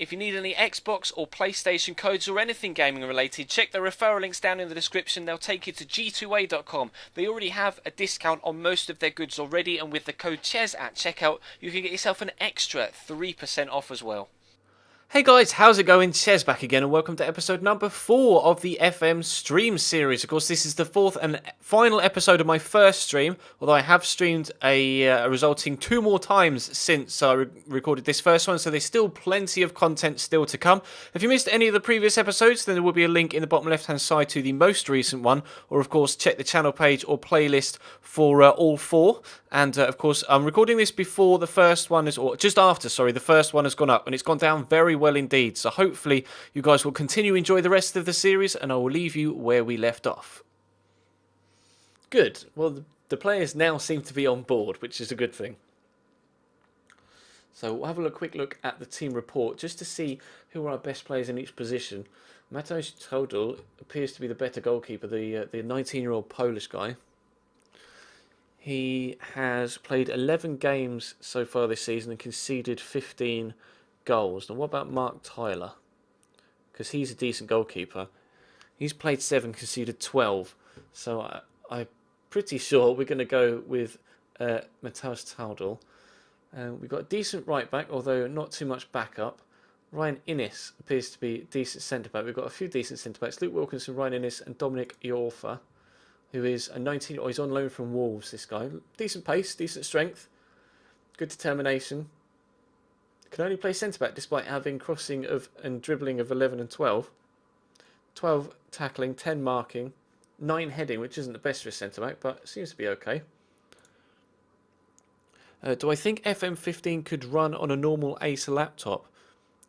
If you need any Xbox or PlayStation codes or anything gaming related, check the referral links down in the description. They'll take you to g2a.com. They already have a discount on most of their goods already, and with the code CHES at checkout, you can get yourself an extra 3% off as well. Hey guys, how's it going? Chez back again, and welcome to episode number 4 of the FM stream series. Of course, this is the 4th and final episode of my first stream, although I have streamed a resulting 2 more times since I recorded this first one, so there's still plenty of content still to come. If you missed any of the previous episodes, then there will be a link in the bottom left-hand side to the most recent one, or of course, check the channel page or playlist for all 4. And of course, I'm recording this before the first one or just after, sorry, the first one has gone up, and it's gone down very well indeed. So hopefully you guys will continue to enjoy the rest of the series, and I will leave you where we left off. Good. Well, the players now seem to be on board, which is a good thing. So we'll have a quick look at the team report just to see who are our best players in each position. Mateusz Todol appears to be the better goalkeeper, the 19-year-old Polish guy. He has played 11 games so far this season and conceded 15 goals. Now, what about Mark Tyler? Because he's a decent goalkeeper. He's played 7, conceded 12. So I'm pretty sure we're going to go with Mateusz Todol. We've got a decent right back, although not too much backup. Ryan Innes appears to be a decent centre back. We've got a few decent centre backs: Luke Wilkinson, Ryan Innes, and Dominic Iorfa, who is a 19. He's on loan from Wolves, this guy. Decent pace, decent strength, good determination. Can only play centre-back despite having crossing and dribbling of 11 and 12. 12 tackling, 10 marking, 9 heading, which isn't the best for a centre-back, but seems to be okay. Do I think FM15 could run on a normal Acer laptop?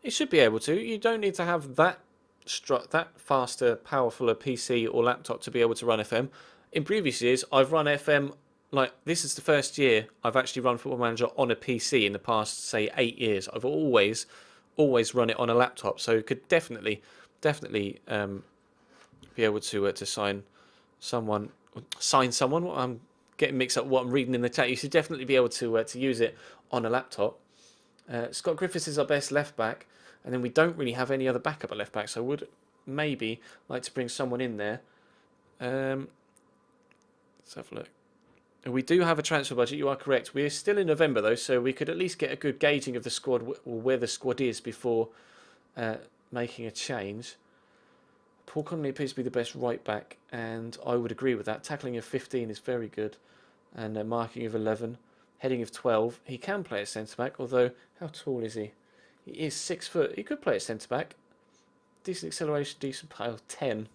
It should be able to. You don't need to have that faster, powerful a PC or laptop to be able to run FM. In previous years, I've run FM, like, this is the first year I've actually run Football Manager on a PC in the past, say, 8 years. I've always run it on a laptop, so you could definitely be able to sign someone. I'm getting mixed up what I'm reading in the chat. You should definitely be able to use it on a laptop. Scott Griffiths is our best left back, and then we don't really have any other backup at left back, so I would maybe like to bring someone in there. Let's have a look. We do have a transfer budget, you are correct. We're still in November though, so we could at least get a good gauging of the squad, or where the squad is, before making a change. Paul Connolly appears to be the best right back, and I would agree with that. Tackling of 15 is very good, and marking of 11, heading of 12. He can play at centre back, although how tall is he? He is 6 foot. He could play at centre back. Decent acceleration, decent power, 10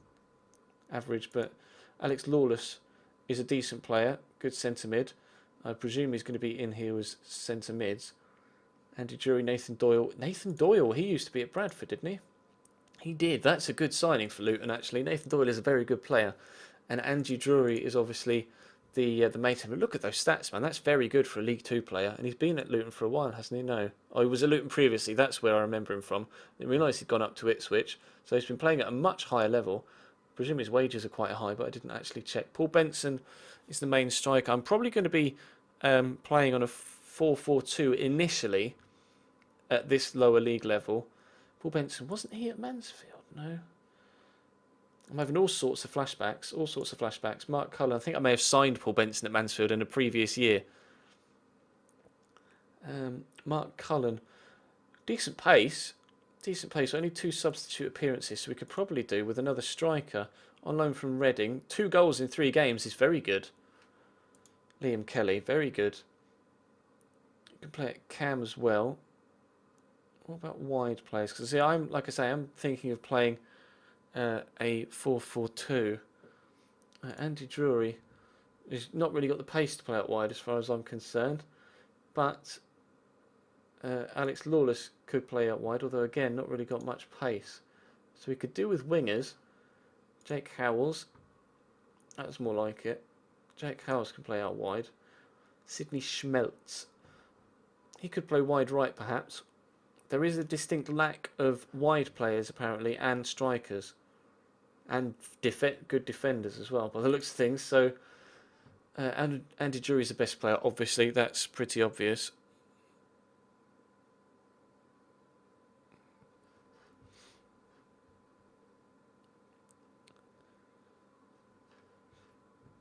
average. But Alex Lawless is a decent player, good centre mid. I presume he's going to be in here as centre mids. Andy Drury, Nathan Doyle. Nathan Doyle, he used to be at Bradford, didn't he? He did. That's a good signing for Luton, actually. Nathan Doyle is a very good player. And Andy Drury is obviously the mate. But look at those stats, man. That's very good for a League Two player. And he's been at Luton for a while, hasn't he? No. Oh, he was at Luton previously. That's where I remember him from. I didn't realise he'd gone up to Ipswich. So he's been playing at a much higher level. I presume his wages are quite high, but I didn't actually check. Paul Benson is the main striker. I'm probably going to be playing on a 4-4-2 initially at this lower league level. Paul Benson, wasn't he at Mansfield? No. I'm having all sorts of flashbacks. Mark Cullen, I think I may have signed Paul Benson at Mansfield in a previous year. Mark Cullen, decent pace, only 2 substitute appearances, so we could probably do with another striker on loan from Reading. 2 goals in 3 games is very good. Liam Kelly, very good. You can play at Cam as well. What about wide players? Because I'm thinking of playing a 4-4-2. Andy Drury has not really got the pace to play out wide as far as I'm concerned. But Alex Lawless could play out wide, although again, not really got much pace. So we could do with wingers. Jake Howells. That's more like it. Jake Howells can play out wide. Sidney Schmeltz. He could play wide right, perhaps. There is a distinct lack of wide players, apparently, and strikers. And good defenders as well, by the looks of things. So, Andy Drury is the best player, obviously. That's pretty obvious.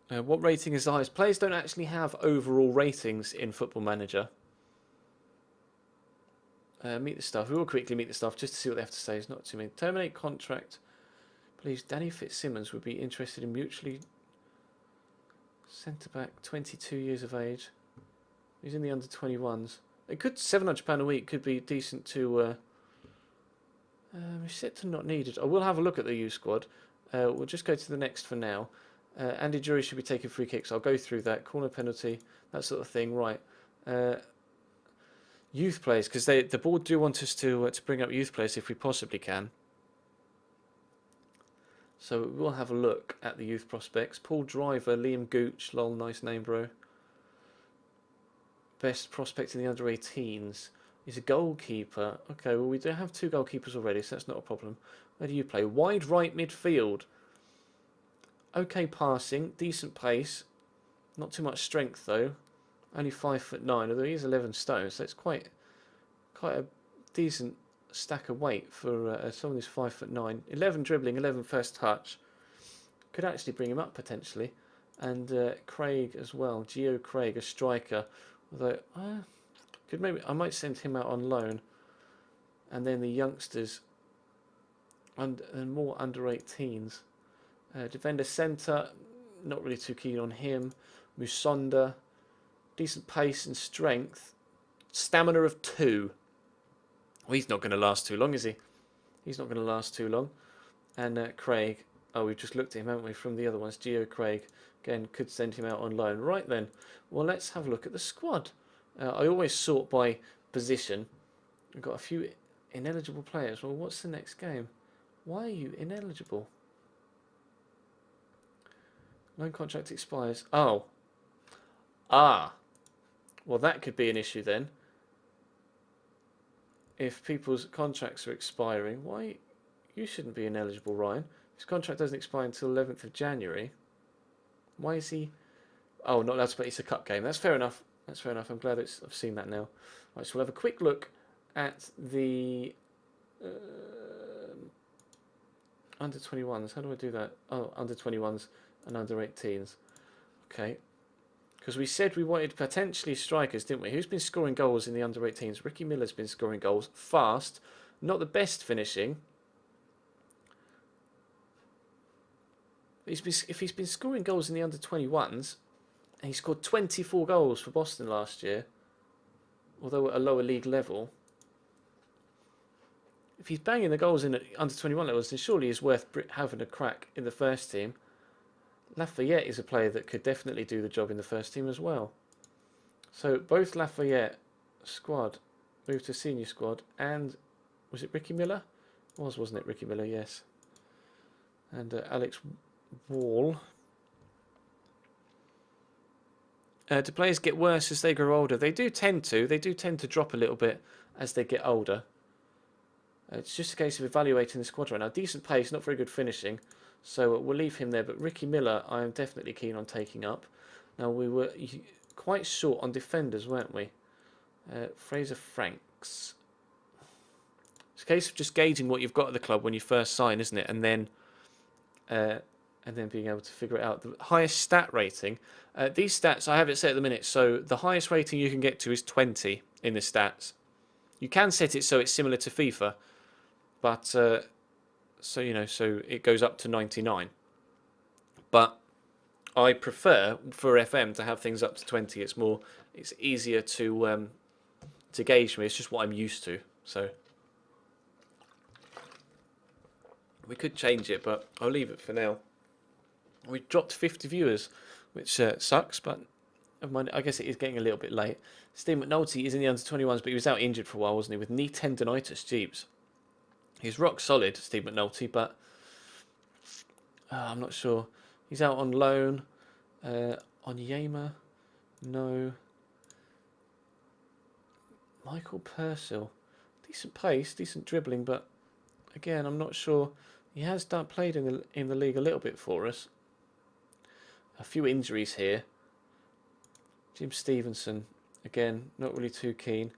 What rating is the highest? Players don't actually have overall ratings in Football Manager. Meet the staff. We will quickly meet the staff just to see what they have to say. It's not too many. Terminate contract. Please, Danny Fitzsimmons would be interested in mutually. Centre back, 22 years of age. He's in the under 21s. It could £700 a week could be decent to. We're set to not needed. I will have a look at the U squad. We'll just go to the next for now. Andy Jury should be taking free kicks. I'll go through that. Corner penalty, that sort of thing. Right. Youth players, because the board do want us to bring up youth players if we possibly can. So we'll have a look at the youth prospects. Paul Driver, Liam Gooch, lol, nice name, bro. Best prospect in the under 18s. He's a goalkeeper. Okay, well we do have 2 goalkeepers already, so that's not a problem. Where do you play? Wide right midfield. Okay passing, decent pace. Not too much strength though. Only 5'9", although he is 11 stone, so it's quite a decent stack of weight for someone who's 5'9". 11 dribbling, 11 first touch. Could actually bring him up potentially. And Craig as well, Gio Craig, a striker. Although I might send him out on loan. And then the youngsters and more under 18s. Defender centre, not really too keen on him. Musonda, decent pace and strength. Stamina of 2. Well, he's not going to last too long, is he? He's not going to last too long. And Craig, oh, we've just looked at him, haven't we, from the other ones. Gio Craig, again, could send him out on loan. Right then, well, let's have a look at the squad. I always sort by position. We've got a few ineligible players. Well, what's the next game? Why are you ineligible? Loan contract expires. Oh. Well, that could be an issue then. If people's contracts are expiring, why? You shouldn't be ineligible, Ryan. His contract doesn't expire until 11th of January. Why is he? Oh, not allowed to play. It's a cup game. That's fair enough. That's fair enough. I'm glad I've seen that now. Right, so we'll have a quick look at the under 21s. How do I do that? Oh, under 21s and under 18s. Okay. Because we said we wanted potentially strikers, didn't we? Who's been scoring goals in the under 18s? Ricky Miller's been scoring goals fast. Not the best finishing. If he's been scoring goals in the under 21s, and he scored 24 goals for Boston last year, although at a lower league level, if he's banging the goals in at under 21 levels, then surely he's worth having a crack in the first team. Lafayette is a player that could definitely do the job in the first team as well. So both Lafayette squad moved to senior squad, and was it Ricky Miller? Wasn't it Ricky Miller? Yes. And Alex Wall. Do players get worse as they grow older? They do tend to. They do tend to drop a little bit as they get older. It's just a case of evaluating the squad right now. Decent pace, not very good finishing. So we'll leave him there. But Ricky Miller, I am definitely keen on taking up. Now, we were quite short on defenders, weren't we? Fraser Franks. It's a case of just gauging what you've got at the club when you first sign, isn't it? And then being able to figure it out. The highest stat rating. These stats, I have it set at the minute. So the highest rating you can get to is 20 in the stats. You can set it so it's similar to FIFA. But, so it goes up to 99. But I prefer, for FM, to have things up to 20. It's easier to gauge me. It's just what I'm used to. So we could change it, but I'll leave it for now. We dropped 50 viewers, which sucks, but I guess it is getting a little bit late. Steve McNulty is in the under-21s, but he was out injured for a while, wasn't he, with knee tendonitis, jeeps. He's rock solid, Steve McNulty, but I'm not sure. He's out on loan. Onyema, no. Michael Purcell, decent pace, decent dribbling, but again, I'm not sure. He has played in the league a little bit for us. A few injuries here. Jim Stevenson, again, not really too keen.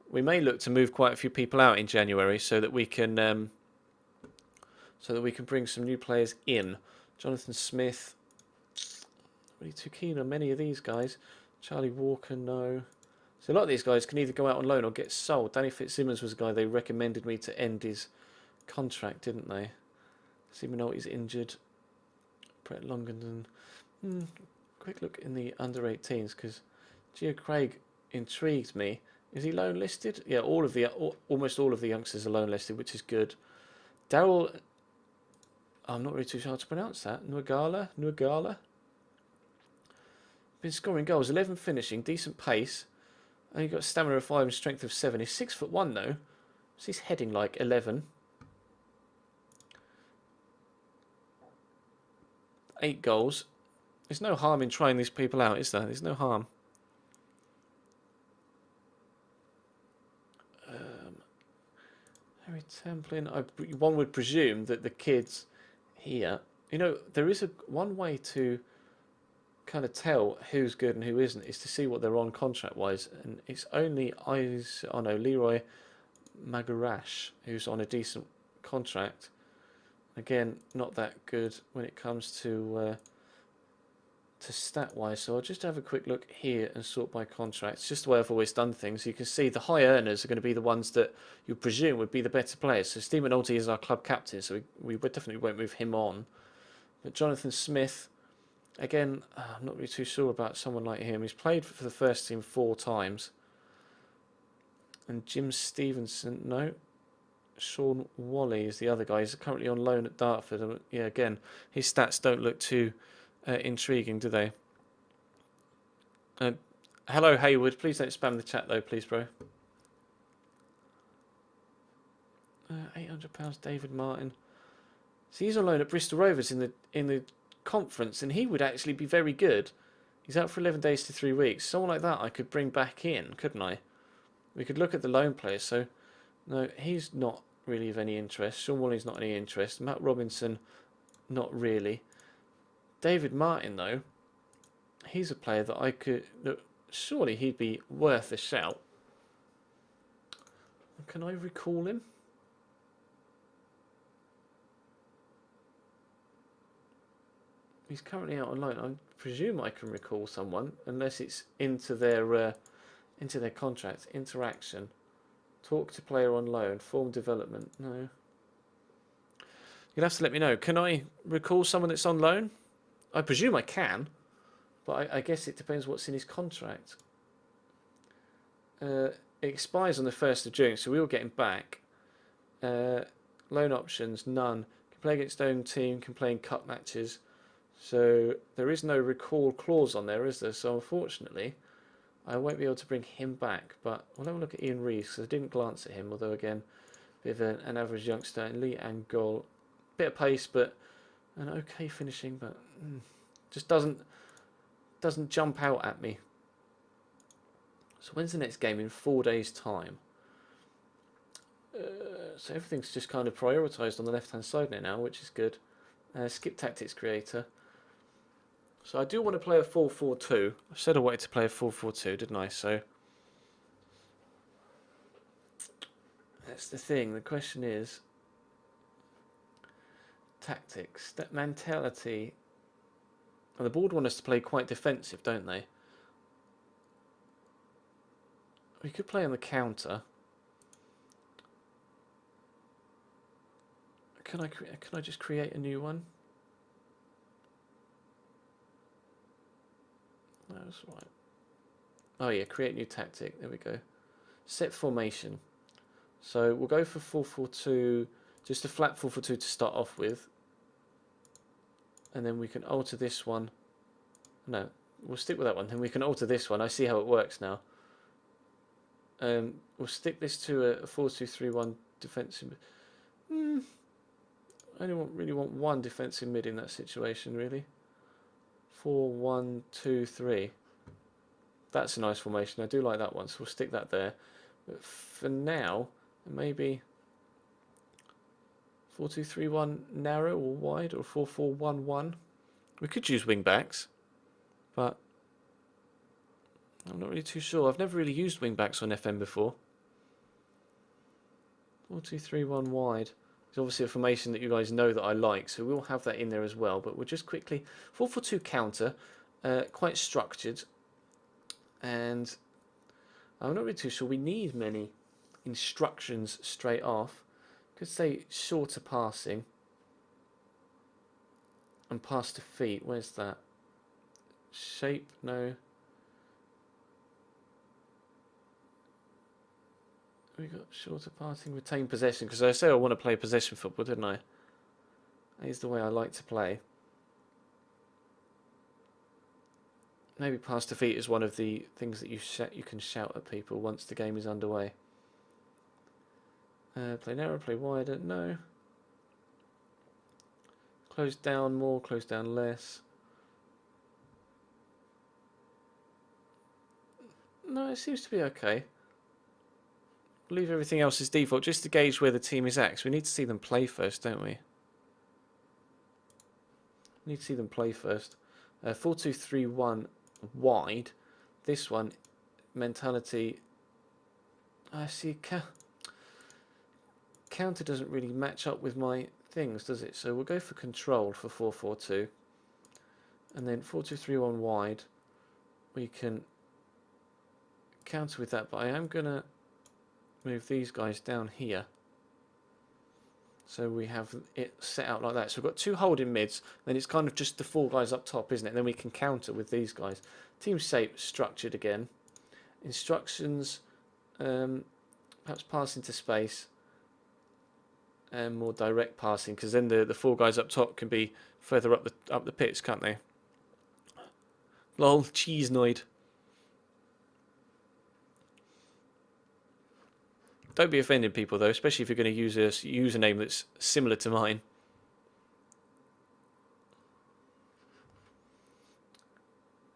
We may look to move quite a few people out in January so that we can bring some new players in. Jonathan Smith, really too keen on many of these guys. Charlie Walker, no. So a lot of these guys can either go out on loan or get sold. Danny Fitzsimmons was a guy they recommended me to end his contract, didn't they? Simonotti's injured. Brett Longdon. Quick look in the under-18s because Gio Craig intrigued me. Is he loan listed? Yeah, almost all of the youngsters are loan listed, which is good. Daryl, I'm not really too sure how to pronounce that. Nuagala. Been scoring goals, 11 finishing, decent pace. Only got stamina of 5 and strength of 7. He's 6'1" though. So he's heading like 11. 8 goals. There's no harm in trying these people out, is there? There's no harm. Harry Templin. One would presume that the kids here, there is one way to kind of tell who's good and who isn't is to see what they're on contract-wise, and it's only Leroy Magarash who's on a decent contract. Again, not that good when it comes to stat-wise, so I'll just have a quick look here and sort by contracts, just the way I've always done things. You can see the high earners are going to be the ones that you presume would be the better players. So Steve McNulty is our club captain, so we definitely won't move him on. But Jonathan Smith, again, I'm not really too sure about someone like him. He's played for the first team 4 times. And Jim Stevenson, no. Sean Wally is the other guy. He's currently on loan at Dartford. Yeah, again, his stats don't look too intriguing, do they? Hello, Haywood. Please don't spam the chat, though, please, bro. £800, David Martin. So he's on loan at Bristol Rovers in the conference, and he would actually be very good. He's out for 11 days to 3 weeks. Someone like that I could bring back in, couldn't I? We could look at the loan players. So, no, he's not really of any interest. Sean Wally's not any interest. Matt Robinson, not really. David Martin, though, he's a player that I could... Look, surely he'd be worth a shout. Can I recall him? He's currently out on loan. I presume I can recall someone, unless it's into their contract. Interaction. Talk to player on loan. Form development. No. You'll have to let me know. Can I recall someone that's on loan? I presume I can, but I guess it depends what's in his contract. It expires on the 1st of June, so we will get him back. Loan options, none. Can play against own team, can play in cup matches. So there is no recall clause on there, is there? So unfortunately, I won't be able to bring him back. But we'll have a look at Ian Reeves, because I didn't glance at him, although again, a bit of an average youngster. And Lee Angol, bit of pace, but an okay finishing, but just doesn't jump out at me. So when's the next game? In 4 days' time. So everything's just kind of prioritised on the left-hand side now, which is good. Skip tactics creator. So I do want to play a 4-4-2. I said I wanted to play a 4-4-2, didn't I? So that's the thing. The question is tactics, that mentality. And the board want us to play quite defensive, don't they? We could play on the counter. Can I just create a new one? No, that's right. Oh yeah, create new tactic. There we go. Set formation. So we'll go for 4-4-2, just a flat 4-4-2 to start off with. And then we can alter this one. No, we'll stick with that one. Then we can alter this one. I see how it works now. We'll stick this to a 4-2-3-1 defensive. I only really want one defensive mid in that situation, really. 4-1-2-3. That's a nice formation. I do like that one, so we'll stick that there. But for now, maybe 4-2-3-1 narrow or wide, or 4-4-1-1. We could use wing backs, but I'm not really too sure. I've never really used wing backs on FM before. 4-2-3-1 wide. It's obviously a formation that you guys know that I like, so we'll have that in there as well. But we'll just quickly 4-4-2 counter. quite structured, and I'm not really too sure we need many instructions straight off. Could say shorter passing and pass to feet. Where's that? Shape? No. We got shorter passing, retain possession, because I say I want to play possession football, didn't I? That is the way I like to play. Maybe pass to feet is one of the things that you can shout at people once the game is underway. Play narrow, play wider, no. Close down more, close down less. No, it seems to be okay. Leave everything else as default, just to gauge where the team is at. 'Cause we need to see them play first, don't we? We need to see them play first. 4-2-3-1 wide. This one, mentality. I see. Counter doesn't really match up with my things, does it? So we'll go for control for 4-4-2, and then 4-2-3-1 wide. We can counter with that, but I am gonna move these guys down here. So we have it set out like that. So we've got two holding mids, then it's kind of just the four guys up top, isn't it? And then we can counter with these guys. Team shape structured again. Instructions, perhaps pass into space. And more direct passing, because then the four guys up top can be further up the pitch, can't they? Lol, cheese noid. Don't be offending people though, especially if you're going to use a username that's similar to mine.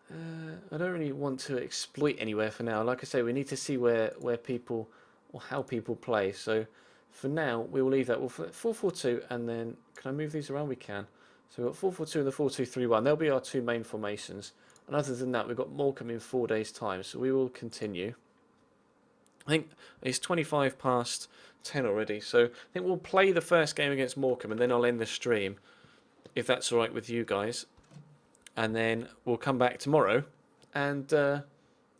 I don't really want to exploit anywhere for now. Like I say, we need to see where people or how people play. So for now, we will leave that. We'll 4-4-2, and then can I move these around? We can. So we've got 4-4-2 and the 4-2-3-1. They'll be our two main formations. And other than that, we've got Morecambe in 4 days' time. So we will continue. I think it's 25 past 10 already. So I think we'll play the first game against Morecambe, and then I'll end the stream, if that's all right with you guys. And then we'll come back tomorrow. And oh,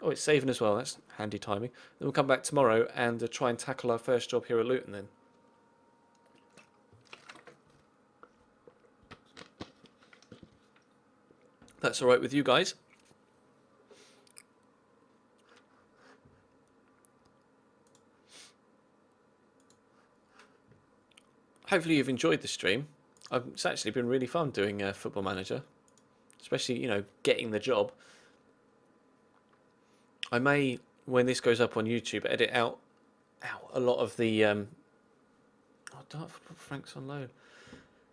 it's saving as well. That's handy timing. Then we'll come back tomorrow and try and tackle our first job here at Luton then. That's all right with you guys. Hopefully you've enjoyed the stream. It's actually been really fun doing Football Manager, especially, you know, getting the job. I may, when this goes up on YouTube, edit out a lot of the oh, Dartford Franks on loan.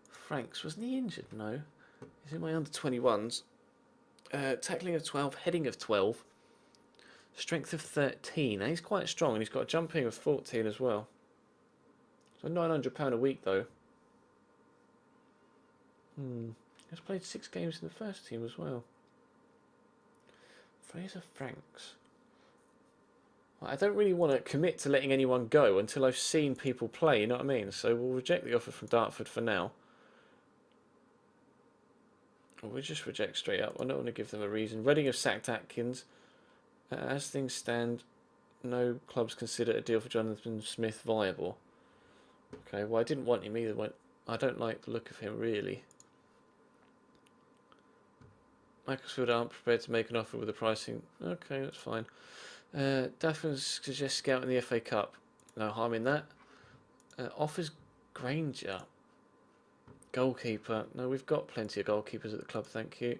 Franks, wasn't he injured? No. He's in my under 21s. Tackling of 12, heading of 12, strength of 13. Now he's quite strong, and he's got a jumping of 14 as well. So £900 a week though. He's played 6 games in the first team as well. Fraser Franks. I don't really want to commit to letting anyone go until I've seen people play, you know what I mean? So we'll reject the offer from Dartford for now. Or we'll just reject straight up. I don't want to give them a reason. Reading have sacked Atkins. As things stand, no clubs consider a deal for Jonathan Smith viable. Okay, well I didn't want him either. I don't like the look of him really. Macclesfield aren't prepared to make an offer with the pricing. Okay, that's fine. Daffin suggests scouting the FA Cup. No harm in that. Offers Granger. Goalkeeper. No, we've got plenty of goalkeepers at the club, thank you.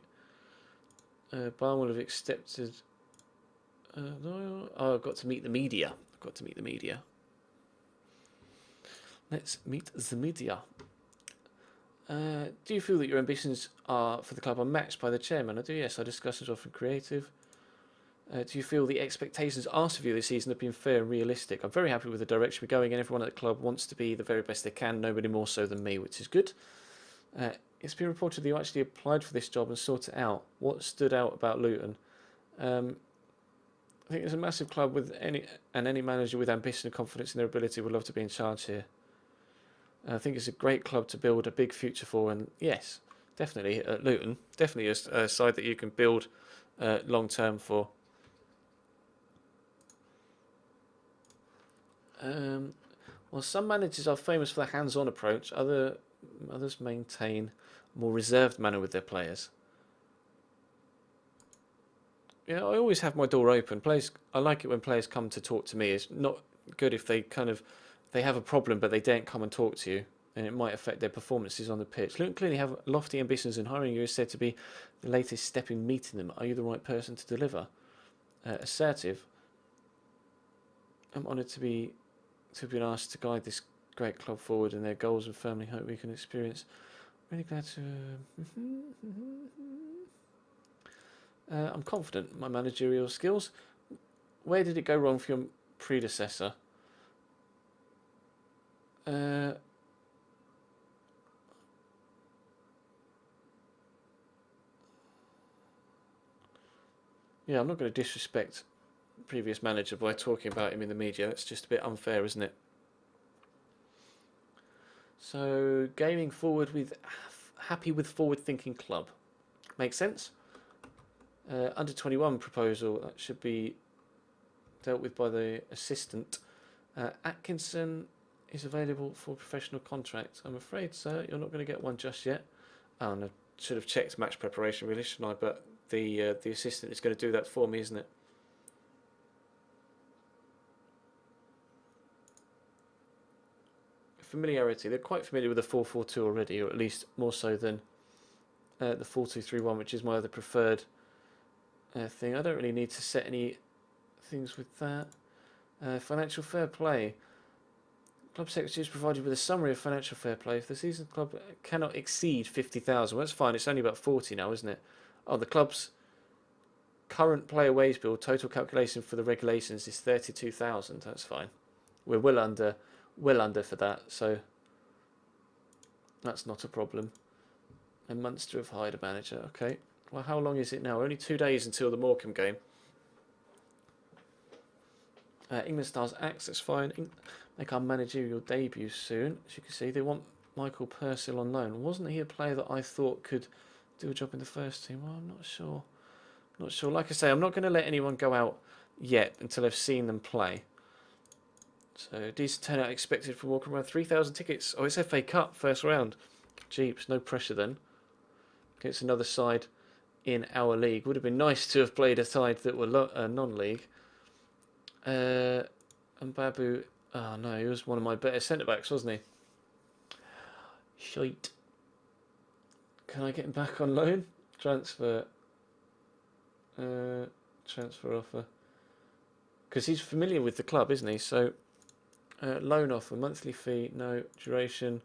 Barn will have accepted. No, oh, I've got to meet the media. I've got to meet the media. Let's meet the media. Do you feel that your ambitions are for the club are matched by the chairman? I do, yes. Our discussions are often creative. Do you feel the expectations asked of you this season have been fair and realistic? I'm very happy with the direction we're going in. Everyone at the club wants to be the very best they can, nobody more so than me, which is good. It's been reported that you actually applied for this job and sought it out. What stood out about Luton? I think it's a massive club with any manager with ambition and confidence in their ability would love to be in charge here. I think it's a great club to build a big future for, and yes, definitely at Luton. Definitely a side that you can build long term for. Well, some managers are famous for the hands-on approach. Others maintain a more reserved manner with their players. Yeah, I always have my door open. I like it when players come to talk to me. It's not good if they have a problem but they don't come and talk to you, and it might affect their performances on the pitch. Luton clearly have lofty ambitions, and hiring you is said to be the latest step in meeting them. Are you the right person to deliver? Assertive. I'm honoured to be asked to guide this great club forward in their goals, and firmly hope we can experience. Really glad to. I'm confident in my managerial skills. Where did it go wrong for your predecessor? Yeah, I'm not going to disrespect the previous manager by talking about him in the media. It's just a bit unfair, isn't it? So, gaming forward with happy with forward-thinking club. Makes sense? Under 21 proposal that should be dealt with by the assistant. Atkinson is available for professional contract. I'm afraid, sir, you're not going to get one just yet. Oh, and I should have checked match preparation, really, shouldn't I? But the assistant is going to do that for me, isn't it? Familiarity. They're quite familiar with the 4-4-2 already, or at least more so than the 4-2-3-1, which is my other preferred thing. I don't really need to set any things with that. Financial fair play. Club secretary is provided with a summary of financial fair play. If the season club cannot exceed 50,000, well, that's fine. It's only about 40 now, isn't it? Oh, the club's current player wage bill total calculation for the regulations is 32,000. That's fine. We're well under for that, so that's not a problem. And Munster have hired a manager. Okay. Well, how long is it now? Only 2 days until the Morecambe game. England Stars Axe, that's fine. Make our managerial debut soon. As you can see, they want Michael Purcell on loan. Wasn't he a player that I thought could do a job in the first team? Well, I'm not sure. Not sure. Like I say, I'm not going to let anyone go out yet until I've seen them play. So, decent turnout expected for Morecambe, around 3,000 tickets. Oh, it's FA Cup, first round. Jeeps, no pressure then. Against another side in our league. Would have been nice to have played a side that were non-league. And Babu, oh no, he was one of my better centre-backs, wasn't he? Shite. Can I get him back on loan? Transfer offer. Because he's familiar with the club, isn't he? So, loan offer, monthly fee, no. Duration,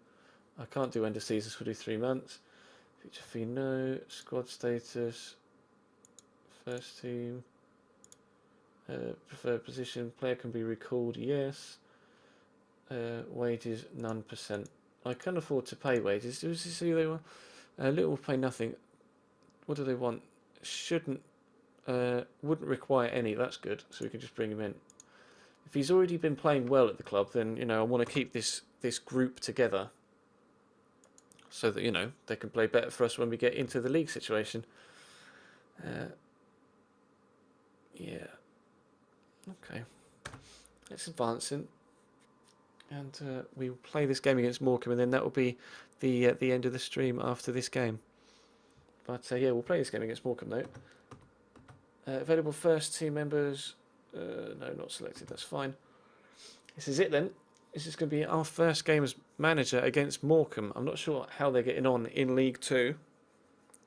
I can't do end of season, so we'll do 3 months. Future fee, no. Squad status, first team. Preferred position, player can be recalled, yes. Wages, none %. I can afford to pay wages. Does this see they want? Little will pay nothing. What do they want? Wouldn't require any. That's good. So we can just bring him in. If he's already been playing well at the club, then I want to keep this group together, so that they can play better for us when we get into the league situation. Yeah. Okay. Let's advance in. And we will play this game against Morecambe, and then that will be the end of the stream after this game. But yeah, we'll play this game against Morecambe though. Available first team members. No, not selected. That's fine. This is it then. This is going to be our first game as manager against Morecambe. I'm not sure how they're getting on in League 2.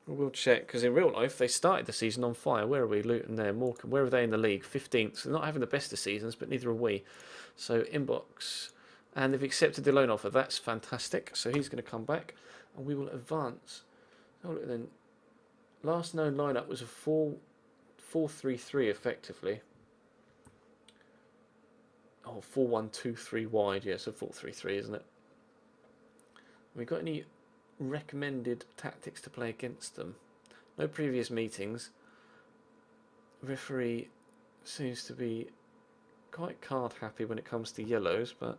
We'll check, because in real life they started the season on fire. Where are we? Luton there. Morecambe. Where are they in the league? 15th. So they're not having the best of seasons, but neither are we. So inbox. And they've accepted the loan offer. That's fantastic. So he's going to come back, and we will advance. So then, last known lineup was a 4-4-3-3 effectively. Oh, 4-1-2-3 wide. Yeah, so 4-3-3, isn't it? Have we got any recommended tactics to play against them? No previous meetings. Referee seems to be quite card happy when it comes to yellows, but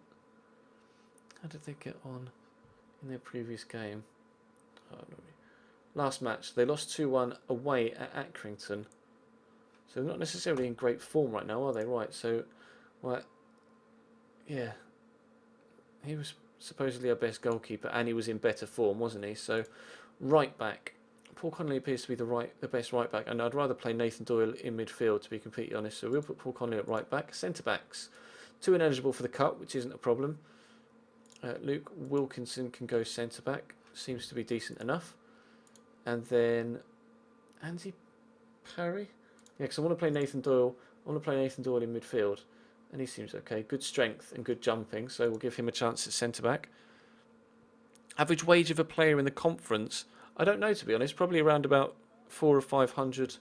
how did they get on in their previous game? Oh, no. last match. They lost 2-1 away at Accrington. So they're not necessarily in great form right now, are they? Right, so, well, yeah. He was supposedly our best goalkeeper, and he was in better form, wasn't he? So, right back. Paul Connolly appears to be the best right back, and I'd rather play Nathan Doyle in midfield, to be completely honest. So we'll put Paul Connolly at right back. Centre backs, 2 ineligible for the cup, which isn't a problem. Luke Wilkinson can go centre back, seems to be decent enough. And then Andy Parry, yeah, because I want to play Nathan Doyle. I want to play Nathan Doyle in midfield, and he seems okay. Good strength and good jumping, so we'll give him a chance at centre back. Average wage of a player in the conference, I don't know, to be honest. Probably around about £400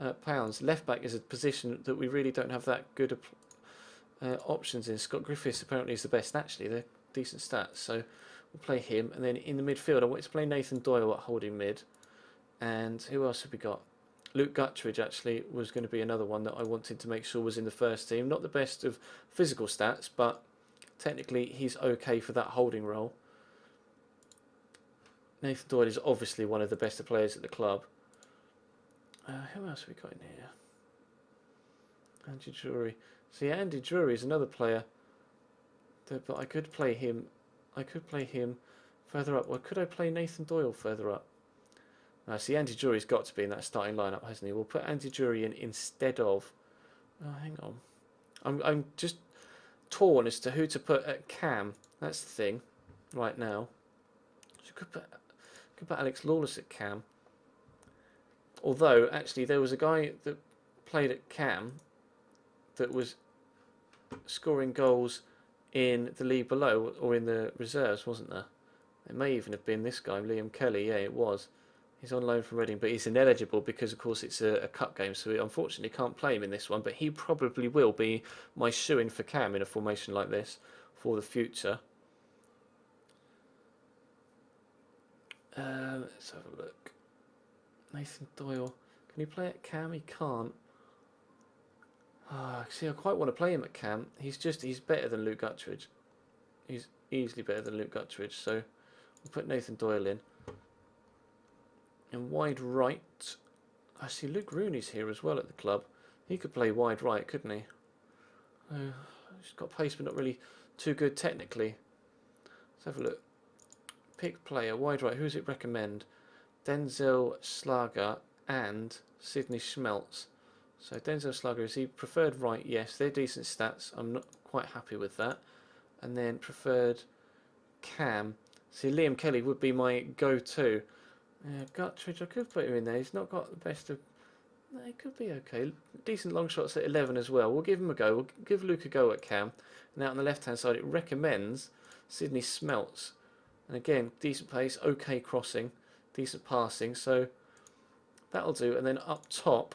or £500. Left back is a position that we really don't have that good options in. Scott Griffiths apparently is the best. Actually, they're decent stats, so we'll play him. And then in the midfield, I want to play Nathan Doyle at holding mid. And who else have we got? Luke Guttridge actually was going to be another one that I wanted to make sure was in the first team. Not the best of physical stats, but technically he's okay for that holding role. Nathan Doyle is obviously one of the best players at the club. Who else have we got in here? Andy Drury. See, Andy Drury is another player, but I could play him. I could play him further up. Or could I play Nathan Doyle further up? See, Andy Drury's got to be in that starting lineup, hasn't he? We'll put Andy Drury in instead of. Oh, hang on. I'm just torn as to who to put at Cam. That's the thing, right now. So could put Alex Lawless at Cam. Although, actually, there was a guy that played at Cam that was scoring goals in the league below or in the reserves, wasn't there? It may even have been this guy, Liam Kelly. Yeah, it was. He's on loan from Reading, but he's ineligible because, of course, it's a cup game, so we unfortunately can't play him in this one. But he probably will be my shoo-in for Cam in a formation like this for the future. Let's have a look. Nathan Doyle. Can he play at Cam? He can't. See, I quite want to play him at Cam. He's better than Luke Guttridge. He's easily better than Luke Guttridge, so we'll put Nathan Doyle in. And wide right, I see Luke Rooney's here as well at the club. He could play wide right, couldn't he? He's got pace, but not really too good technically. Let's have a look. Pick player, wide right. Who does it recommend? Denzel Slager and Sidney Schmeltz. So Denzel Slager, is he preferred right? Yes, they're decent stats. I'm not quite happy with that. And then preferred Cam. See, Liam Kelly would be my go-to. Guttridge, I could put him in there. He's not got the best of. No, he could be okay. Decent long shots at 11 as well. We'll give him a go. We'll give Luke a go at Cam. And out on the left-hand side, it recommends Sidney Schmeltz. And again, decent pace, okay crossing, decent passing. So that'll do. And then up top,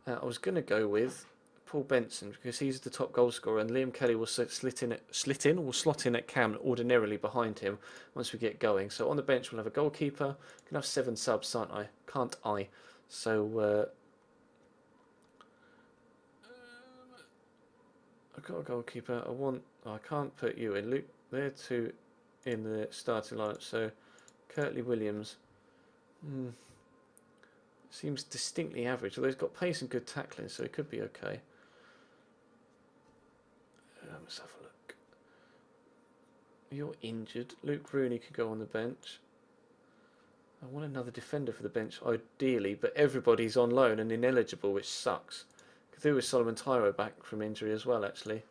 I was going to go with Paul Benson because he's the top goal scorer, and Liam Kelly will slot in at Cam ordinarily behind him once we get going. So on the bench we'll have a goalkeeper. Can have 7 subs, can't I? So I've got a goalkeeper. I can't put you in. Luke, they're 2 in the starting lineup. So Curtly Williams seems distinctly average, although he's got pace and good tackling, so he could be okay. Let's have a look. You're injured. Luke Rooney could go on the bench. I want another defender for the bench, ideally, but everybody's on loan and ineligible, which sucks. Could do with Solomon Tyro back from injury as well, actually.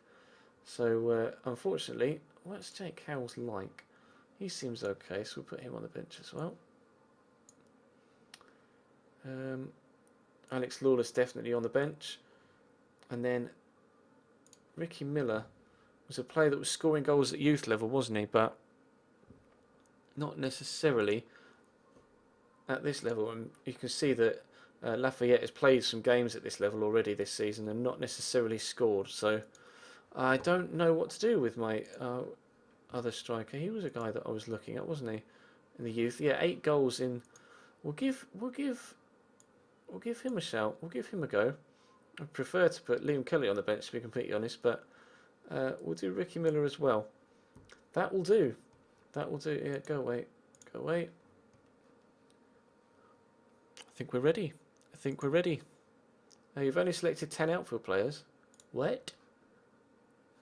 So, unfortunately, what's Jake Howells like? He seems okay, so we'll put him on the bench as well. Alex Lawless definitely on the bench. And then Ricky Miller was a player that was scoring goals at youth level, wasn't he? But not necessarily at this level. And you can see that Lafayette has played some games at this level already this season and not necessarily scored. So I don't know what to do with my other striker. He was a guy that I was looking at, wasn't he? In the youth. Yeah, 8 goals in. We'll give him a shout. We'll give him a go. I prefer to put Liam Kelly on the bench, to be completely honest, but we'll do Ricky Miller as well. That will do. That will do. Yeah, go away. Go away. think we're ready. I think we're ready. Now, you've only selected 10 outfield players. What?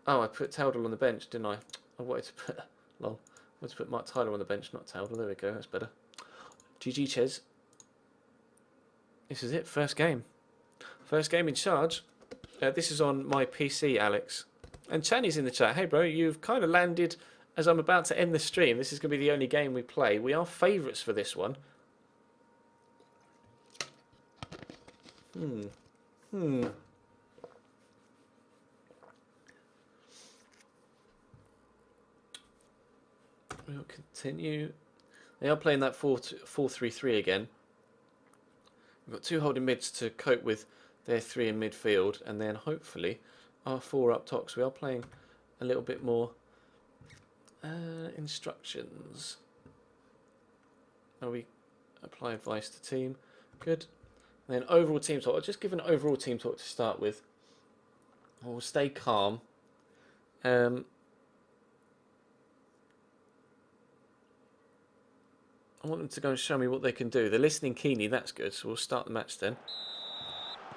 Oh, I put Towdle on the bench, didn't I? I wanted to put... Lol. I wanted to put Mark Tyler on the bench, not Towdle. There we go, that's better. GG, Ches. This is it, first game. First game in charge. This is on my PC, Alex. And Channy's in the chat. Hey, bro, you've kind of landed as I'm about to end the stream. This is going to be the only game we play. We are favourites for this one. We'll continue. They are playing that 4-3-3 again. We've got 2 holding mids to cope with their 3 in midfield, and then hopefully our 4 up top. So we are playing a little bit more instructions. Are we apply advice to team? Good. And then overall team talk. I'll just give an overall team talk to start with. We'll stay calm. I want them to go and show me what they can do. They're listening keenly, that's good. So we'll start the match then.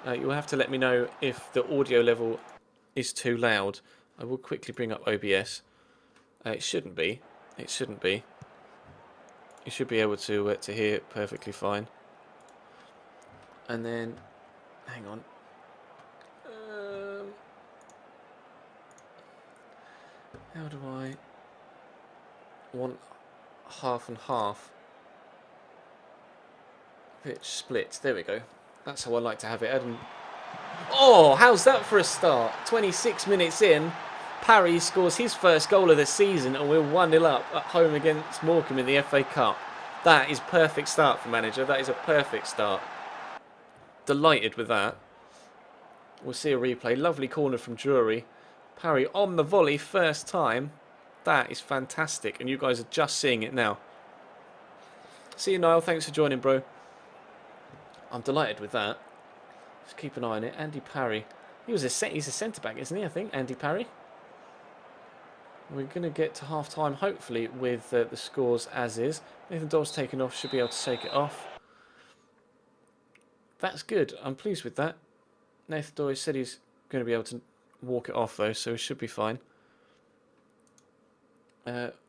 You'll have to let me know if the audio level is too loud. I will quickly bring up OBS. It shouldn't be. It shouldn't be. You should be able to hear it perfectly fine. And then, hang on. How do I want half and half? Pitch splits. There we go. That's how I like to have it. Oh, how's that for a start? 26 minutes in, Parry scores his first goal of the season, and we're 1-0 up at home against Morecambe in the FA Cup. That is perfect start for manager. That is a perfect start. Delighted with that. We'll see a replay. Lovely corner from Drury. Parry on the volley, first time. That is fantastic, and you guys are just seeing it now. See you, Niall. Thanks for joining, bro. I'm delighted with that. Just keep an eye on it. Andy Parry. He's a centre-back, isn't he, I think? Andy Parry. We're going to get to half-time, hopefully, with the scores as is. Nathan Doyle's taken off. Should be able to take it off. That's good. I'm pleased with that. Nathan Doyle said he's going to be able to walk it off, though, so he should be fine.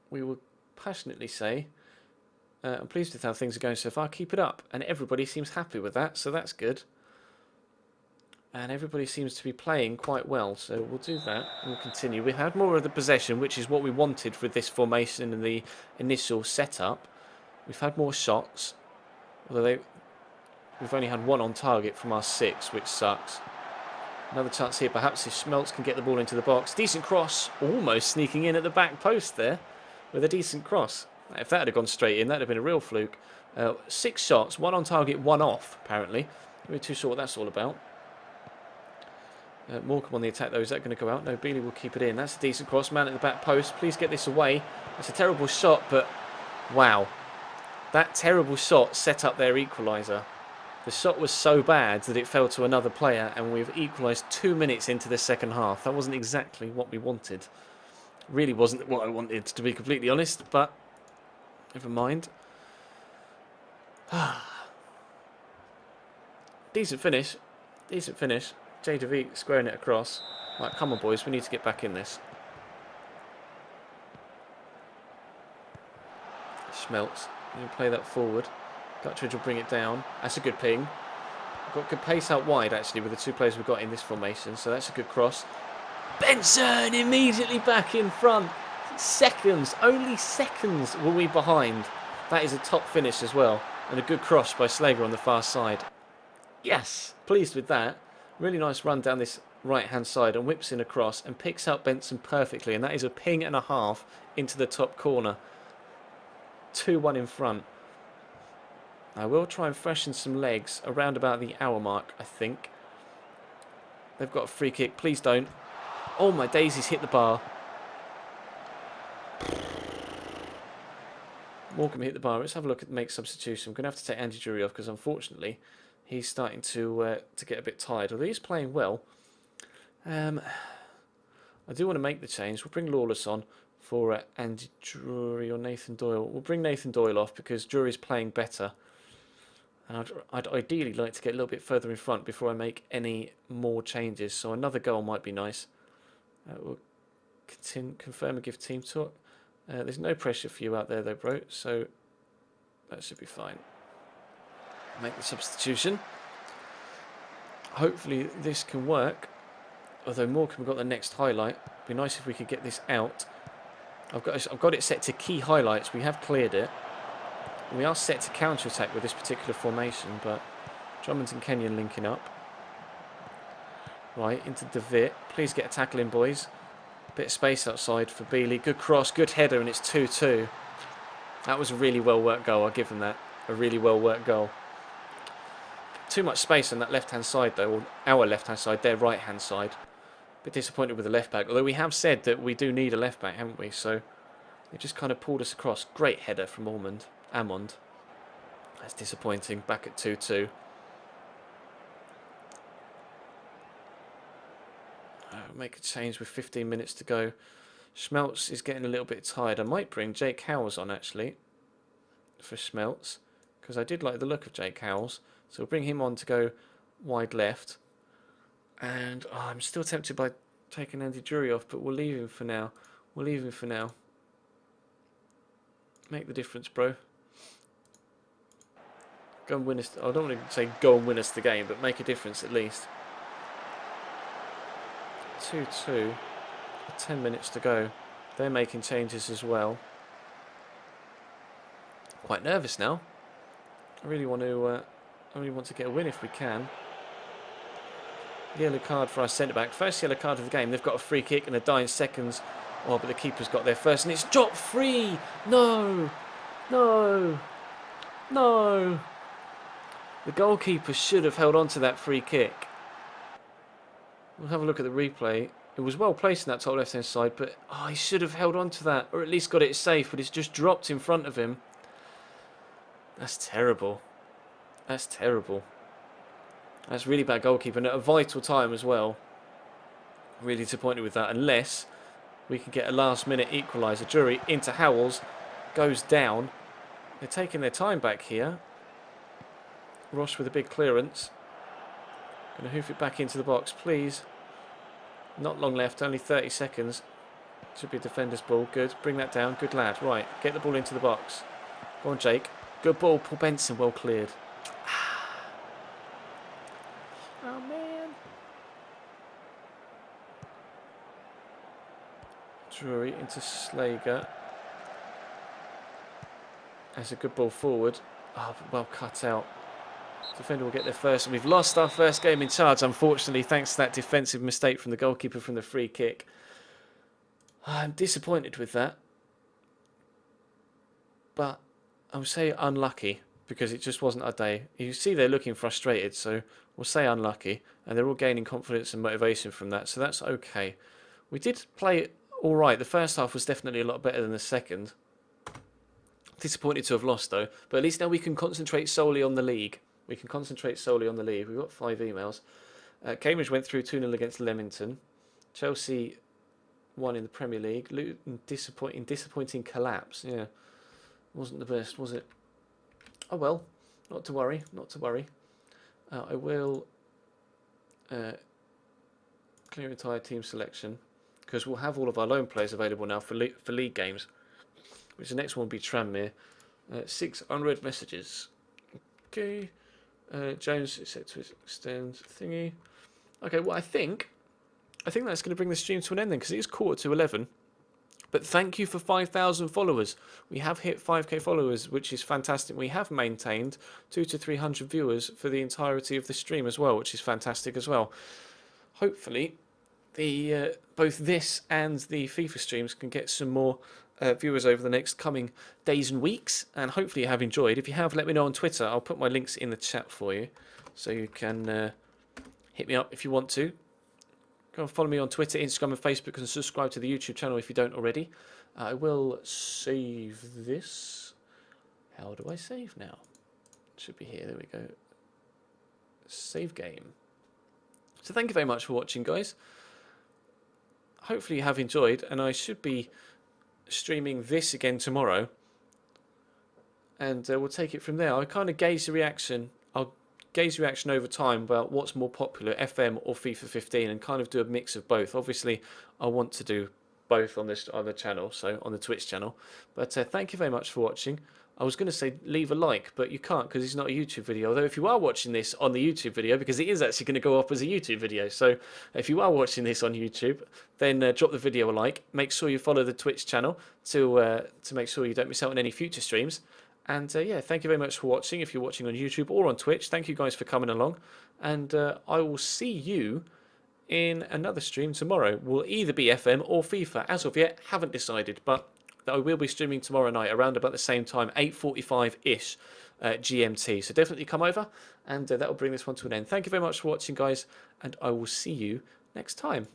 We will passionately say, I'm pleased with how things are going so far. Keep it up. And everybody seems happy with that, so that's good. And everybody seems to be playing quite well, so we'll do that. And we'll continue. We had more of the possession, which is what we wanted for this formation and the initial setup. We've had more shots, although we've only had 1 on target from our 6, which sucks. Another chance here, perhaps, if Schmelz can get the ball into the box. Decent cross, almost sneaking in at the back post there with a decent cross. If that had gone straight in, that would have been a real fluke. 6 shots, 1 on target, 1 off, apparently. We're too sure what that's all about. Morecambe on the attack, though. Is that going to go out? No, Bealey will keep it in. That's a decent cross. Man at the back post. Please get this away. It's a terrible shot, but wow. That terrible shot set up their equaliser. The shot was so bad that it fell to another player, and we've equalised 2 minutes into the second half. That wasn't exactly what we wanted. Really wasn't what I wanted, to be completely honest, but never mind. Decent finish. Decent finish. J. DeVeek squaring it across. Right, come on, boys. We need to get back in this. Schmelz. You play that forward. Guttridge will bring it down. That's a good ping. We've got good pace out wide, actually, with the 2 players we've got in this formation. So that's a good cross. Benson immediately back in front. Seconds. Only seconds were we behind. That is a top finish as well. And a good cross by Slager on the far side. Yes. Pleased with that. Really nice run down this right-hand side and whips in across and picks out Benson perfectly. And that is a ping and a half into the top corner. 2-1 in front. I will try and freshen some legs around about the hour mark, I think. They've got a free kick. Please don't. Oh, my daisies hit the bar. Morecambe hit the bar. Let's have a look at make substitution. I'm going to have to take Andy Drury off because, unfortunately, he's starting to get a bit tired. Although he's playing well. I do want to make the change. We'll bring Lawless on for Andy Drury or Nathan Doyle. We'll bring Nathan Doyle off because Drury's playing better. And I'd ideally like to get a little bit further in front before I make any more changes. So another goal might be nice. We'll confirm and give team talk. There's no pressure for you out there though, bro. So that should be fine. Make the substitution. Hopefully this can work. Although Morecambe got the next highlight. It'd be nice if we could get this out. I've got it set to key highlights. We have cleared it. We are set to counter-attack with this particular formation, but Drummond and Kenyon linking up. Right, into DeVitt. Please get a tackle in, boys. Bit of space outside for Bealey. Good cross, good header, and it's 2-2. That was a really well-worked goal, I'll give them that. A really well-worked goal. Too much space on that left-hand side, though. Or our left-hand side, their right-hand side. Bit disappointed with the left-back. Although we have said that we do need a left-back, haven't we? So they just kind of pulled us across. Great header from Amond. That's disappointing. Back at 2-2. Make a change with 15 minutes to go. Schmelz is getting a little bit tired. I might bring Jake Howells on, actually, for Schmelz, because I did like the look of Jake Howells. So we'll bring him on to go wide left. And I'm still tempted by taking Andy Drury off, but we'll leave him for now. Make the difference, bro. Go and win us. I don't want to say go and win us the game, but make a difference at least. 2-2. 10 minutes to go. They're making changes as well. Quite nervous now. I really want to get a win if we can. Yellow card for our centre-back. First yellow card of the game. They've got a free kick in the dying seconds. Oh, but the keeper's got there first. And it's dropped free. No. No. No. The goalkeeper should have held on to that free kick. We'll have a look at the replay. It was well placed in that top left-hand side, but he should have held on to that, or at least got it safe, but it's just dropped in front of him. That's terrible. That's terrible. That's really bad goalkeeping at a vital time as well. Really disappointed with that, unless we can get a last-minute equaliser. Drury into Howells, goes down. They're taking their time back here. Ross with a big clearance. Going to hoof it back into the box, please. Not long left, only 30 seconds. Should be a defender's ball. Good. Bring that down. Good lad. Right. Get the ball into the box. Go on, Jake. Good ball. Paul Benson. Well cleared. Oh, man. Drury into Slager. That's a good ball forward. Oh, well cut out. Defender will get there first, and we've lost our first game in charge, unfortunately, thanks to that defensive mistake from the goalkeeper from the free kick. I'm disappointed with that, but I would say unlucky, because it just wasn't our day. You see they're looking frustrated, so we'll say unlucky, and they're all gaining confidence and motivation from that, so that's okay. We did play all right. The first half was definitely a lot better than the second. Disappointed to have lost, though, but at least now we can concentrate solely on the league. We've got 5 emails. Cambridge went through 2-0 against Leamington. Chelsea won in the Premier League. Luton disappointing collapse. Yeah, wasn't the best, was it? Oh well, not to worry. I will clear entire team selection, because we'll have all of our loan players available now for league games. Which the next one will be Tranmere. 6 unread messages. Okay. Jones is set to extend thingy. Okay, well, I think that's going to bring the stream to an end then, because it is 11:15. But thank you for 5,000 followers. We have hit 5k followers, which is fantastic. We have maintained 200 to 300 viewers for the entirety of the stream as well, which is fantastic as well. Hopefully, both this and the FIFA streams can get some more viewers over the next coming days and weeks, and hopefully you have enjoyed. If you have, let me know on Twitter. I'll put my links in the chat for you, so you can hit me up if you want to. Go and follow me on Twitter, Instagram and Facebook, and subscribe to the YouTube channel if you don't already. I will save this. How do I save now? It should be here. There we go. Save game. So thank you very much for watching, guys. Hopefully you have enjoyed, and I should be streaming this again tomorrow, and we'll take it from there. I kind of gauge the reaction gauge reaction over time about what's more popular, FM or FIFA 15, and kind of do a mix of both. Obviously, I want to do both on the channel, so on the Twitch channel. But thank you very much for watching. I was going to say leave a like, but you can't because it's not a YouTube video. Although if you are watching this on the YouTube video, because it is actually going to go up as a YouTube video, so if you are watching this on YouTube, then drop the video a like. Make sure you follow the Twitch channel to make sure you don't miss out on any future streams. And yeah, thank you very much for watching. If you're watching on YouTube or on Twitch, thank you guys for coming along. And I will see you in another stream tomorrow. Will either be FM or FIFA. As of yet, haven't decided, but I will be streaming tomorrow night around about the same time, 8:45-ish GMT. So definitely come over, and that will bring this one to an end. Thank you very much for watching, guys, and I will see you next time.